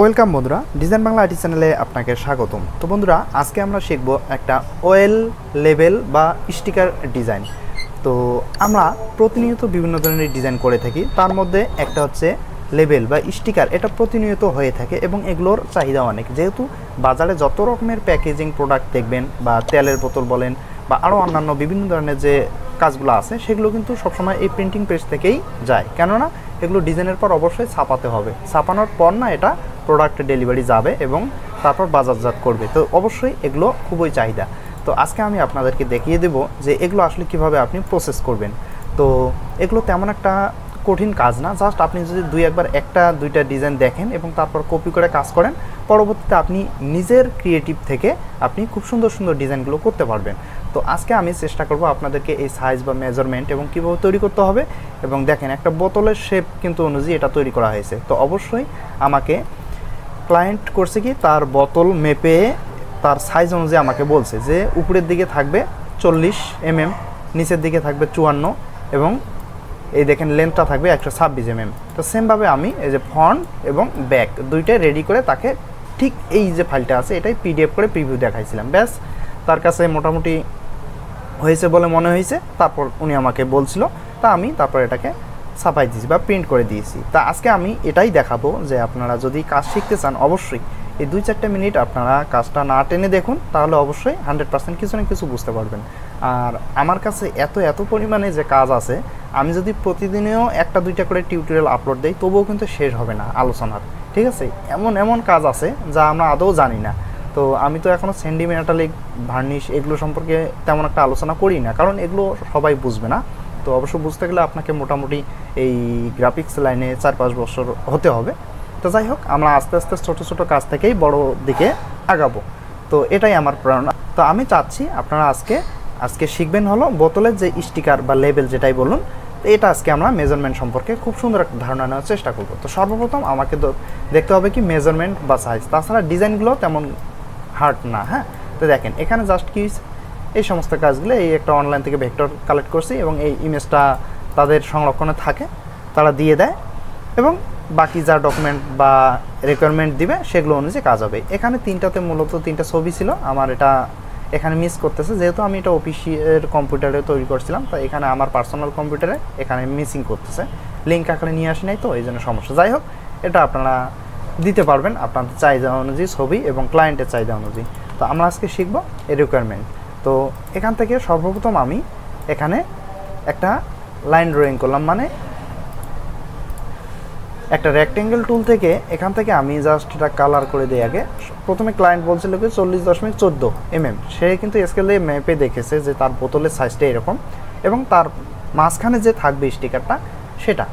Welcome বন্ধুরা, design Bangla IT চ্যানেলে আপনাকে স্বাগতম। তো বন্ধুরা, আজকে আমরা শিখব একটা ওয়েল লেবেল বা স্টিকার ডিজাইন। তো আমরা প্রতিনিয়ত বিভিন্ন ধরনের ডিজাইন করে থাকি, তার মধ্যে একটা হচ্ছে লেবেল বা স্টিকার। এটা প্রতিনিয়ত হয়ে থাকে এবং এগুলোর চাহিদা অনেক, যেহেতু বাজারে যত রকমের প্যাকেজিং প্রোডাক্ট দেখবেন বা তেলের বোতল বলেন বা আরও অন্যান্য বিভিন্ন ধরনের যে কাজগুলো আছে সেগুলো কিন্তু সবসময় এই প্রিন্টিং প্রেস থেকেই যায়। কেননা এগুলো ডিজাইনের পর অবশ্যই ছাপাতে হবে, ছাপানোর পর না এটা প্রোডাক্ট ডেলিভারি যাবে এবং তারপর বাজারজাত করবে। তো অবশ্যই এগুলো খুবই চাহিদা। তো আজকে আমি আপনাদেরকে দেখিয়ে দেব যে এগুলো আসলে কিভাবে আপনি প্রসেস করবেন। তো এগুলো তেমন একটা কঠিন কাজ না, জাস্ট আপনি যদি একবার একটা দুইটা ডিজাইন দেখেন এবং তারপর কপি করে কাজ করেন, পরবর্তীতে আপনি নিজের ক্রিয়েটিভ থেকে আপনি খুব সুন্দর সুন্দর ডিজাইনগুলো করতে পারবেন। তো আজকে আমি চেষ্টা করব আপনাদেরকে এই সাইজ বা মেজারমেন্ট এবং কীভাবে তৈরি করতে হবে। এবং দেখেন, একটা বোতলের শেপ কিন্তু অনুযায়ী এটা তৈরি করা হয়েছে। তো অবশ্যই আমাকে ক্লায়েন্ট করছে কি, তার বোতল মেপে তার সাইজ অনুযায়ী আমাকে বলছে যে উপরের দিকে থাকবে 40 mm, নিচের দিকে থাকবে 54 এবং এই দেখেন লেন্থটা থাকবে 126 mm। তো সেমভাবে আমি এই যে ফ্রন্ট এবং ব্যাক দুইটাই রেডি করে তাকে ঠিক এই যে ফাইলটা আছে এটাই পিডিএফ করে প্রিভিউ দেখাইছিলাম। ব্যাস, তার কাছে মোটামুটি হয়েছে বলে মনে হয়েছে। তারপর উনি আমাকে বলছিল, তা আমি তারপর এটাকে ছাপাই দিয়েছি বা প্রিন্ট করে দিয়েছি। তা আজকে আমি এটাই দেখাবো যে আপনারা যদি কাজ শিখতে চান, অবশ্যই এই 2-4 মিনিট আপনারা কাজটা না টেনে দেখুন, তাহলে অবশ্যই 100% কিছু না কিছু বুঝতে পারবেন। আর আমার কাছে এত পরিমাণে যে কাজ আছে, আমি যদি প্রতিদিনেও একটা দুইটা করে টিউটোরিয়াল আপলোড দিই তবুও কিন্তু শেষ হবে না আলোচনার, ঠিক আছে? এমন কাজ আছে যা আমরা আদৌ জানি না। তো আমি তো এখনও স্যান্ডি মেটালিক ভার্নিশ এগুলো সম্পর্কে তেমন একটা আলোচনা করি না, কারণ এগুলো সবাই বুঝবে না। তো অবশ্য বুঝতে গেলে আপনাকে মোটামুটি এই গ্রাফিক্স লাইনে 4-5 বছর হতে হবে। তো যাই হোক, আমরা আস্তে আস্তে ছোট কাজ থেকেই বড় দিকে আগাবো। তো এটাই আমার প্রেরণা। তো আমি চাচ্ছি আপনারা আজকে শিখবেন হলো বোতলের যে স্টিকার বা লেবেল যেটাই বলুন। তো এটা আজকে আমরা মেজারমেন্ট সম্পর্কে খুব সুন্দর একটা ধারণা নেওয়ার চেষ্টা করব। তো সর্বপ্রথম আমাকে দেখতে হবে কি মেজারমেন্ট বা সাইজ, তাছাড়া ডিজাইনগুলো তেমন হার্ড না। হ্যাঁ, তো দেখেন এখানে জাস্ট কি এই সমস্ত কাজগুলো এই একটা অনলাইন থেকে ভেক্টর কালেক্ট করছি এবং এই ইমেজটা তাদের সংরক্ষণে থাকে, তারা দিয়ে দেয় এবং বাকি যা ডকুমেন্ট বা রিকোয়ারমেন্ট দিবে সেগুলো অনুযায়ী কাজ হবে। এখানে মূলত তিনটা ছবি ছিল, আমার এটা এখানে মিস করতেছে, যেহেতু আমি এটা অফিসের কম্পিউটারে তৈরি করছিলাম। তো এখানে আমার পার্সোনাল কম্পিউটারে এখানে মিসিং করতেছে, লিঙ্ক আকারে নিয়ে আসি নাই, তো এই জন্য সমস্যা। যাই হোক, এটা আপনারা দিতে পারবেন আপনাদের চাহিদা অনুযায়ী ছবি এবং ক্লায়েন্টের চাহিদা অনুযায়ী। তো আমরা আজকে শিখবো এই রিকোয়ারমেন্ট। তো এখান থেকে সর্বপ্রথম আমি এখানে একটা লাইন ড্রয়িং করলাম, মানে একটা রেক্টেঙ্গেল টুল থেকে এখান থেকে আমি জাস্ট এটা কালার করে দিই। আগে প্রথমে ক্লায়েন্ট বলছিল কি 40.14 mm, সে কিন্তু স্কেলে ম্যাপে দেখেছে যে তার বোতলের সাইজটা এরকম এবং তার মাঝখানে যে থাকবে স্টিকারটা সেটা।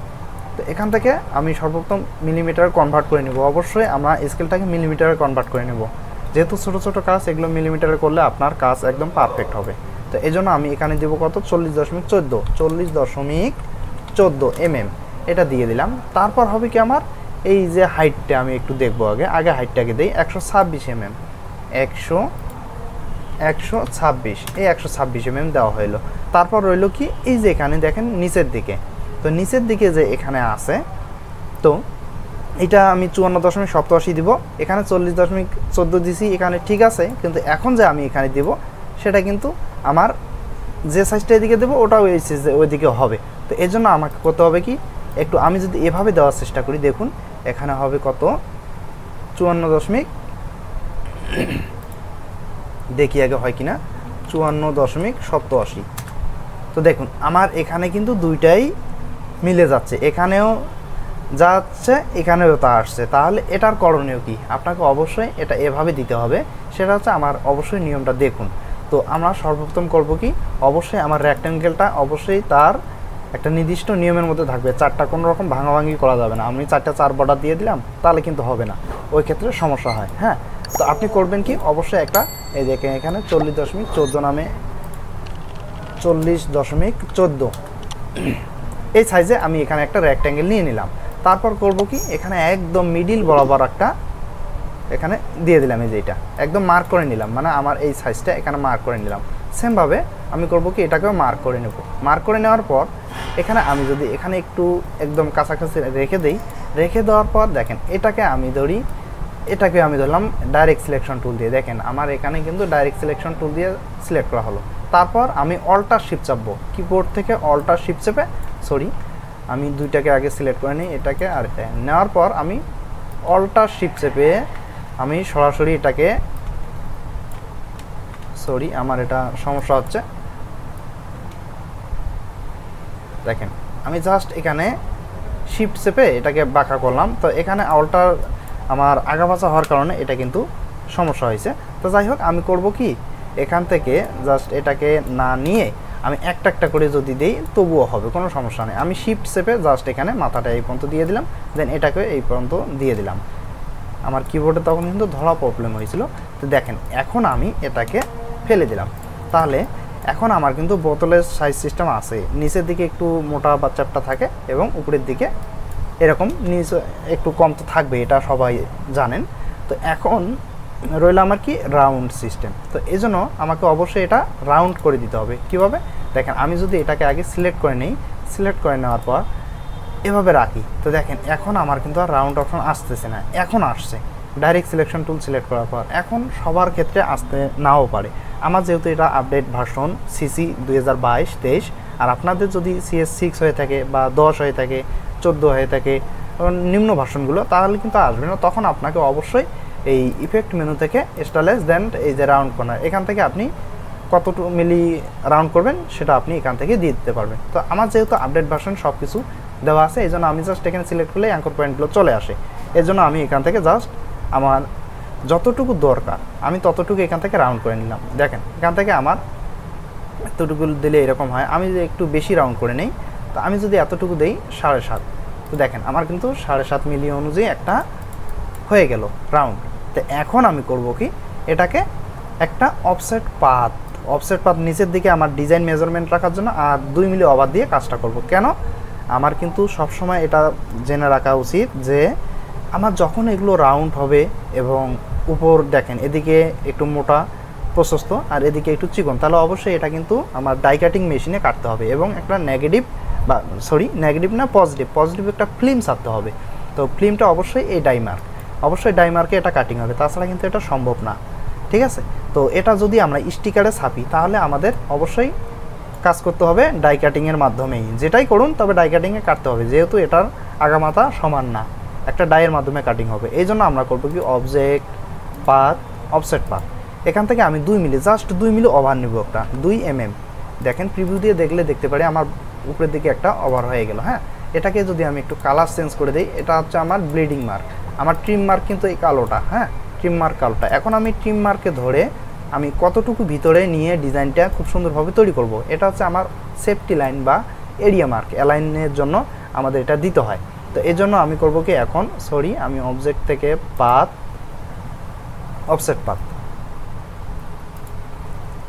তো এখান থেকে আমি সর্বপ্রথম মিলিমিটারে কনভার্ট করে নেব। অবশ্যই আমরা স্কেলটাকে মিলিমিটারে কনভার্ট করে নেব, যেহেতু ছোটো কাজ, এগুলো মিলিমিটারে করলে আপনার কাজ একদম পারফেক্ট হবে। তো এই জন্য আমি এখানে দেবো কত, 40.14 mm এটা দিয়ে দিলাম। তারপর হবে কি, আমার এই যে হাইটটা আমি একটু দেখবো, আগে হাইটটাকে দিই 126 mm, 126 এই 126 mm দেওয়া হইলো। তারপর রইল কি, এই যে এখানে দেখেন নিচের দিকে, তো নিচের দিকে যে এখানে আছে, তো এটা আমি 54.87 দিব। এখানে 40.14 দিছি, এখানে ঠিক আছে, কিন্তু এখন যে আমি এখানে দিব সেটা কিন্তু আমার যে সাইজটা এদিকে দেবো ওটাও এই সাইজে ওইদিকে হবে। তো এর জন্য আমাকে করতে হবে কি, একটু আমি যদি এভাবে দেওয়ার চেষ্টা করি, দেখুন এখানে হবে কত, 54 দেখি আগে হয় কিনা, 54.87। তো দেখুন আমার এখানে কিন্তু দুইটাই মিলে যাচ্ছে, এখানেও যাচ্ছে এখানেও তা আসছে। তাহলে এটার করণীয় কি, আপনাকে অবশ্যই এটা এভাবে দিতে হবে। সেটা হচ্ছে আমার অবশ্যই নিয়মটা দেখুন। তো আমরা সর্বপ্রথম করব কি, অবশ্যই আমার রেক্ট্যাঙ্গেলটা অবশ্যই তার একটা নির্দিষ্ট নিয়মের মধ্যে থাকবে, চারটা কোনো রকম ভাঙাভাঙি করা যাবে না। আমি 4 বর্ডার দিয়ে দিলাম তাহলে কিন্তু হবে না, ওই ক্ষেত্রে সমস্যা হয়। হ্যাঁ, তো আপনি করবেন কি, অবশ্যই একটা এই দেখেন এখানে 40.14 নামে 40.14 এই সাইজে আমি এখানে একটা রেক্ট্যাঙ্গেল নিয়ে নিলাম। তারপর করব কি, এখানে একদম মিডিল বরাবর একটা এখানে দিয়ে দিলাম, এই যে এটা একদম মার্ক করে নিলাম, মানে আমার এই সাইজটা এখানে মার্ক করে নিলাম। সেমভাবে আমি করব কি, এটাকেও মার্ক করে নেব। মার্ক করে নেওয়ার পর এখানে আমি যদি এখানে একটু একদম কাছাকাছি রেখে দেই, রেখে দেওয়ার পর দেখেন এটাকে আমি ধরি এটাকে আমি ধরলাম ডাইরেক্ট সিলেকশন টুল দিয়ে। দেখেন আমার এখানে কিন্তু ডাইরেক্ট সিলেকশন টুল দিয়ে সিলেক্ট করা হলো। তারপর আমি অল্টার শিফট চাপবো, কিবোর্ড থেকে অল্টার শিফট চেপে, সরি আমি দুইটাকে আগে সিলেক্ট করে নিই, এটাকে আর এটা নেওয়ার পর আমি অল্টার শিফট চেপে আমি সরাসরি এটাকে, সরি আমার এটা সমস্যা হচ্ছে, দেখেন আমি জাস্ট এখানে শিফট চেপে এটাকে বাঁকা করলাম। তো এখানে অল্টার আমার আগাপাছা হওয়ার কারণে এটা কিন্তু সমস্যা হয়েছে। তো যাই হোক আমি করব কি, এখান থেকে জাস্ট এটাকে না নিয়ে আমি একটা একটা করে যদি দিই তবুও হবে, কোনো সমস্যা নেই। আমি শিফট চেপে জাস্ট এখানে মাথাটা এই পর্যন্ত দিয়ে দিলাম, দেন এটাকে এই পর্যন্ত দিয়ে দিলাম। আমার কিবোর্ডে তখন কিন্তু ধরা প্রবলেম হয়েছিল। তো দেখেন এখন আমি এটাকে ফেলে দিলাম। তাহলে এখন আমার কিন্তু বোতলের সাইজ সিস্টেম আছে, নিচের দিকে একটু মোটা বা চ্যাপ্টা থাকে এবং উপরের দিকে এরকম নিচে একটু কম তো থাকবে, এটা সবাই জানেন। তো এখন রইল আমার কি রাউন্ড সিস্টেম। তো এই জন্য আমাকে অবশ্যই এটা রাউন্ড করে দিতে হবে। কীভাবে দেখেন, আমি যদি এটাকে আগে সিলেক্ট করে নিই, সিলেক্ট করে নেওয়ার পর এভাবে রাখি, তো দেখেন এখন আমার কিন্তু আর রাউন্ড অপশন আসতেছে না, এখন আসছে ডাইরেক্ট সিলেকশন টুল সিলেক্ট করার পর। এখন সবার ক্ষেত্রে আসতে নাও পারে, আমার যেহেতু এটা আপডেট ভার্সন সিসি 2022-23, আর আপনাদের যদি CS6 হয়ে থাকে বা 10 হয়ে থাকে, 14 হয়ে থাকে, নিম্ন ভার্সনগুলো, তাহলে কিন্তু আসবে না। তখন আপনাকে অবশ্যই এই ইফেক্ট মেনু থেকে স্টাইলেস দেন এই যে রাউন্ড কর্নার, এখান থেকে আপনি কতটুকু মিলি রাউন্ড করবেন সেটা আপনি এখান থেকে দিয়ে দিতে পারবেন। তো আমার যেহেতু আপডেট ভার্সন সব কিছু দেওয়া আছে, এই জন্য আমি জাস্ট এখানে সিলেক্ট করলে অ্যাঙ্কর পয়েন্টগুলো চলে আসে। এই জন্য আমি এখান থেকে জাস্ট আমার যতটুকু দরকার আমি ততটুকু এখান থেকে রাউন্ড করে নিলাম। দেখেন এখান থেকে আমার এতটুকু দিলে এরকম হয়, আমি যদি একটু বেশি রাউন্ড করে নেই, তো আমি যদি এতটুকু দেই 7.5, তো দেখেন আমার কিন্তু 7.5 মিলি অনুযায়ী একটা হয়ে গেল রাউন্ড। তো এখন আমি করব কি, এটাকে একটা অফসেট পাথ নিচের দিকে আমার ডিজাইন মেজারমেন্ট রাখার জন্য আর 2 মিলি ওভার দিয়ে কাজটা করব। কেন, আমার কিন্তু সবসময় এটা জেনে রাখা উচিত যে আমার যখন এগুলো রাউন্ড হবে এবং উপর দেখেন এদিকে একটু মোটা প্রশস্ত আর এদিকে একটু চিকন, তাহলে অবশ্যই এটা কিন্তু আমার ডাই কাটিং মেশিনে কাটতে হবে এবং একটা নেগেটিভ বা নেগেটিভ না পজিটিভ একটা ফিল্ম ছাড়তে হবে। তো ফিল্মটা অবশ্যই এই অবশ্যই ডাইমার্কে এটা কাটিং হবে, তাছাড়া কিন্তু এটা সম্ভব না। ঠিক আছে, তো এটা যদি আমরা স্টিকারে ছাপি তাহলে আমাদের অবশ্যই কাজ করতে হবে ডাই কাটিংয়ের মাধ্যমেই, যেটাই করুন তবে ডাই কাটিংয়ে কাটতে হবে, যেহেতু এটার আগামাথা সমান না, একটা ডাইয়ের মাধ্যমে কাটিং হবে। এই জন্য আমরা করবো কি, অবজেক্ট পাথ, অফসেট পাথ, এখান থেকে আমি 2 মিলি জাস্ট 2 মিলি ওভার নিব, একটা 2 mm। দেখেন প্রিভিউ দিয়ে দেখলে দেখতে পারি আমার উপরের দিকে একটা ওভার হয়ে গেল। হ্যাঁ, এটাকে যদি আমি একটু কালার চেঞ্জ করে দিই, এটা হচ্ছে আমার ব্লিডিং মার্ক, আমার ট্রিম মার্ক কিন্তু এই কালোটা, হ্যাঁ ট্রিম মার্ক কালোটা। এখন আমি ট্রিম মার্কে ধরে আমি কতটুকু ভিতরে নিয়ে ডিজাইনটা খুব সুন্দরভাবে তৈরি করব, এটা হচ্ছে আমার সেফটি লাইন বা এরিয়া মার্ক অ্যালাইনের জন্য আমাদের এটা দিতে হয়। তো এই জন্য আমি করব কি, এখন আমি অবজেক্ট থেকে পাথ, অফসেট পাথ,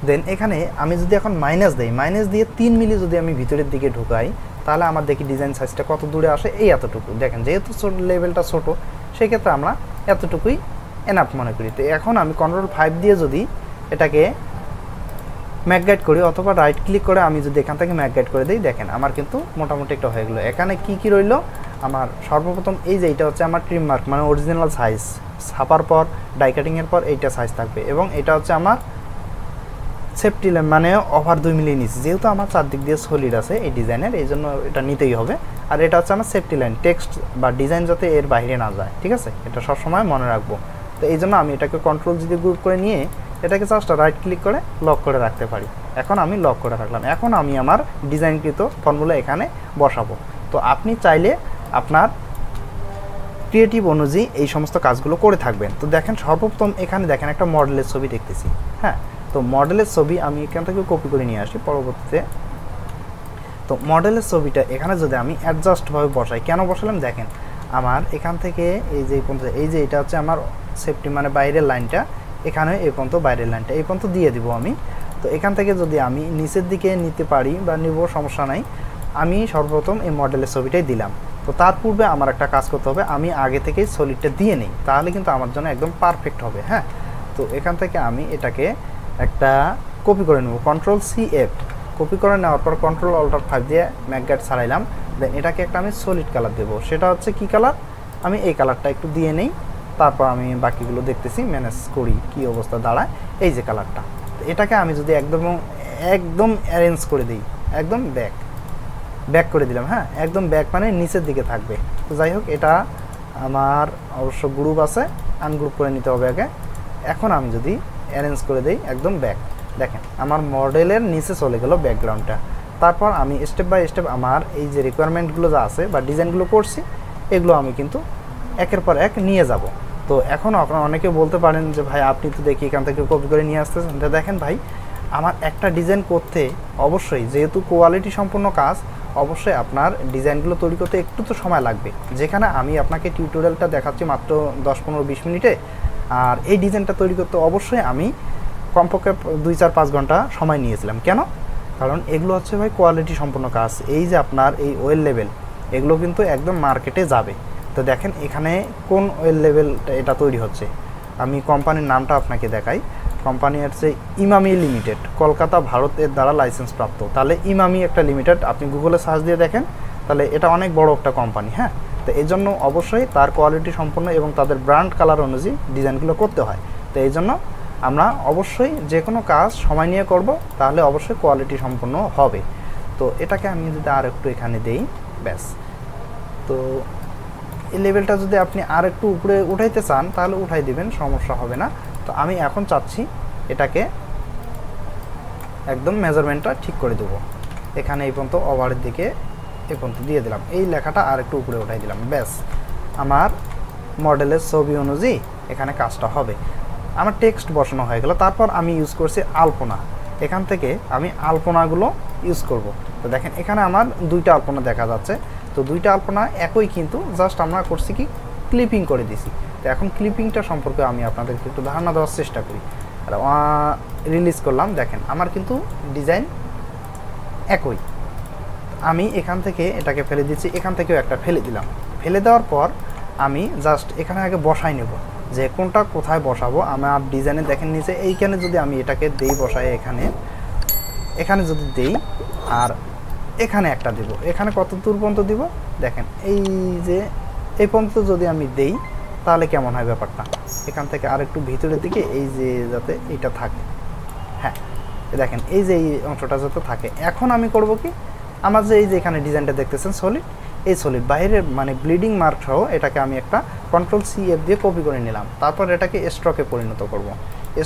দেন এখানে আমি যদি এখন মাইনাস দিই, মাইনাস দিয়ে 3 মিলি যদি আমি ভিতরের দিকে ঢুকাই, তাহলে আমার দেখি ডিজাইন সাইজটা কত দূরে আসে, এই এতটুকু। দেখেন যেহেতু লেভেলটা ছোট, সেক্ষেত্রে আমরা এতটুকুই এনাফ মনে করি। তো এখন আমি Ctrl+5 দিয়ে যদি এটাকে ম্যাক গাইড করি অথবা রাইট ক্লিক করে আমি যদি এখান থেকে ম্যাক গাইড করে দিই, দেখেন আমার কিন্তু মোটামুটি একটা হয়ে গেলো। এখানে কি রইলো, আমার সর্বপ্রথম এই যে এইটা হচ্ছে আমার ট্রিম মার্ক, মানে অরিজিনাল সাইজ, ছাপার পর ডাই কাটিংয়ের পর এইটা সাইজ থাকবে, এবং এটা হচ্ছে আমার সেফটি লাইন, মানে ওভার 2 মিলি নিচ্ছি, যেহেতু আমার চারদিক দিয়ে সলিড আছে এই ডিজাইনের, এই জন্য এটা নিতেই হবে। আর এটা হচ্ছে আমার সেফটি লাইন, টেক্সট বা ডিজাইন যাতে এর বাইরে না যায়, ঠিক আছে, এটা সবসময় মনে রাখবো। তো এই জন্য আমি এটাকে কন্ট্রোল যদি গ্রুপ করে নিয়ে এটাকে জাস্ট রাইট ক্লিক করে লক করে রাখতে পারি। এখন আমি লক করে রাখলাম, এখন আমি আমার ডিজাইনকৃত ফর্মুলা এখানে বসাবো। তো আপনি চাইলে আপনার ক্রিয়েটিভ অনুযায়ী এই সমস্ত কাজগুলো করে থাকবেন। তো দেখেন সর্বপ্রথম এখানে দেখেন একটা মডেলের ছবি দেখতেছি, হ্যাঁ, তো মডেলের ছবি আমি এখান থেকে কপি করে নিয়ে আসি পরবর্তীতে। তো মডেলের ছবিটা এখানে যদি আমি অ্যাডজাস্টভাবে বসাই, কেন বসালাম দেখেন, আমার এখান থেকে এই যে এই যে এটা হচ্ছে আমার সেফটি, মানে বাইরের লাইনটা, এখানে এই পর্যন্ত বাইরের লাইনটা এই পর্যন্ত দিয়ে দিব আমি। তো এখান থেকে যদি আমি নিচের দিকে নিতে পারি বা নিব, সমস্যা নাই। আমি সর্বপ্রথম এই মডেলের ছবিটাই দিলাম। তো তার পূর্বে আমার একটা কাজ করতে হবে, আমি আগে থেকেই সলিডটা দিয়ে নিই, তাহলে কিন্তু আমার জন্য একদম পারফেক্ট হবে। হ্যাঁ, তো এখান থেকে আমি এটাকে একটা কপি করে নেব, Ctrl+C+F, কপি করে নেওয়ার পর Ctrl+Alt+5 দিয়ে ম্যাক গাইড ছাড়াইলাম। দেন এটাকে একটা আমি সলিড কালার দেবো, সেটা হচ্ছে কি কালার, আমি এই কালারটা একটু দিয়ে নেই, তারপর আমি বাকিগুলো দেখতেছি, ম্যানেজ করি কি অবস্থা দাঁড়ায়। এই যে কালারটা, এটাকে আমি যদি একদম একদম অ্যারেঞ্জ করে দিই, একদম ব্যাক করে দিলাম, হ্যাঁ একদম ব্যাক মানে নিচের দিকে থাকবে। তো যাই হোক, এটা আমার অবশ্য গ্রুপ আছে, আনগ্রুপ করে নিতে হবে আগে। এখন আমি যদি অ্যারেঞ্জ করে দিই একদম ব্যাক, দেখেন আমার মডেলের নিচে চলে গেল ব্যাকগ্রাউন্ডটা। তারপর আমি স্টেপ বাই স্টেপ আমার এই যে রিকোয়ারমেন্টগুলো যা আছে বা ডিজাইনগুলো করছি, এগুলো আমি কিন্তু একের পর এক নিয়ে যাব। তো এখন আপনারা অনেকে বলতে পারেন যে ভাই আপনি তো দেখি এখান থেকে কপি করে নিয়ে আসতেছেন। দেখেন ভাই, আমার একটা ডিজাইন করতে অবশ্যই, যেহেতু কোয়ালিটি সম্পন্ন কাজ, অবশ্যই আপনার ডিজাইনগুলো তৈরি করতে একটু তো সময় লাগবে। যেখানে আমি আপনাকে টিউটোরিয়ালটা দেখাচ্ছি মাত্র 10-15-20 মিনিটে, আর এই ডিজাইনটা তৈরি করতে অবশ্যই আমি কমপক্ষে 2-4-5 ঘন্টা সময় নিয়েছিলাম। কেন? কারণ এগুলো হচ্ছে ভাই কোয়ালিটি সম্পন্ন কাজ। এই যে আপনার এই ওয়েল লেভেল, এগুলো কিন্তু একদম মার্কেটে যাবে। তো দেখেন এখানে কোন ওয়েল লেভেলটা এটা তৈরি হচ্ছে, আমি কোম্পানির নামটা আপনাকে দেখাই। কোম্পানি হচ্ছে ইমামি লিমিটেড, কলকাতা ভারতের দ্বারা লাইসেন্স প্রাপ্ত। তাহলে ইমামি একটা লিমিটেড, আপনি গুগলে সার্চ দিয়ে দেখেন, তাহলে এটা অনেক বড় একটা কোম্পানি। হ্যাঁ, তো এই জন্য অবশ্যই তার কোয়ালিটি সম্পন্ন এবং তাদের ব্র্যান্ড কালার অনুযায়ী ডিজাইনগুলো করতে হয়। তো এই জন্য আমরা অবশ্যই যে কোনো কাজ সময় নিয়ে করব, তাহলে অবশ্যই কোয়ালিটি সম্পন্ন হবে। তো এটাকে আমি যদি আর একটু এখানে দেই, ব্যাস। তো এই লেভেলটা যদি আপনি আর একটু উপরে উঠাইতে চান তাহলে উঠাই দিবেন, সমস্যা হবে না। তো আমি এখন চাচ্ছি এটাকে একদম মেজারমেন্টটা ঠিক করে দেবো। এখানে এই পর্যন্ত ওভারের দিকে এই পর্যন্ত দিয়ে দিলাম, এই লেখাটা আর একটু উপরে উঠাই দিলাম, ব্যাস। আমার মডেলের ছবি অনুযায়ী এখানে কাজটা হবে। আমার টেক্সট বসানো হয়ে গেল। তারপর আমি ইউজ করছি আলপনা। এখান থেকে আমি আলপনাগুলো ইউজ করব। তো দেখেন এখানে আমার 2টা আলপনা দেখা যাচ্ছে। তো 2টা আলপনা একই, কিন্তু জাস্ট আমরা করছি কি ক্লিপিং করে দিছি। তো এখন ক্লিপিংটা সম্পর্কে আমি আপনাদেরকে একটু ধারণা দেওয়ার চেষ্টা করি। আর রিলিজ করলাম, দেখেন আমার কিন্তু ডিজাইন একই। আমি এখান থেকে এটাকে ফেলে দিচ্ছি, এখান থেকেও একটা ফেলে দিলাম। ফেলে দেওয়ার পর আমি জাস্ট এখানে আগে বসাই নেব যে কোনটা কোথায় বসাবো। আমার ডিজাইনে দেখেন নিচে এইখানে যদি আমি এটাকে দেই বসাই, এখানে যদি দেই আর এখানে একটা দেব, এখানে কত দূর পর্যন্ত দিব দেখেন, এই যে এই পর্যন্ত যদি আমি দেই তাহলে কেমন হয় ব্যাপারটা। এখান থেকে আর একটু ভিতরের দিকে, এই যে যাতে এটা থাকে, হ্যাঁ দেখেন এই যে এই অংশটা যাতে থাকে। এখন আমি করব কি, আমার যে এই যে এখানে ডিজাইনটা দেখতেছেন সলিড, এই সলিড বাইরের মানে ব্লিডিং মার্ক সহ এটাকে আমি একটা Ctrl+C+F দিয়ে কপি করে নিলাম। তারপর এটাকে স্ট্রোকে পরিণত করব।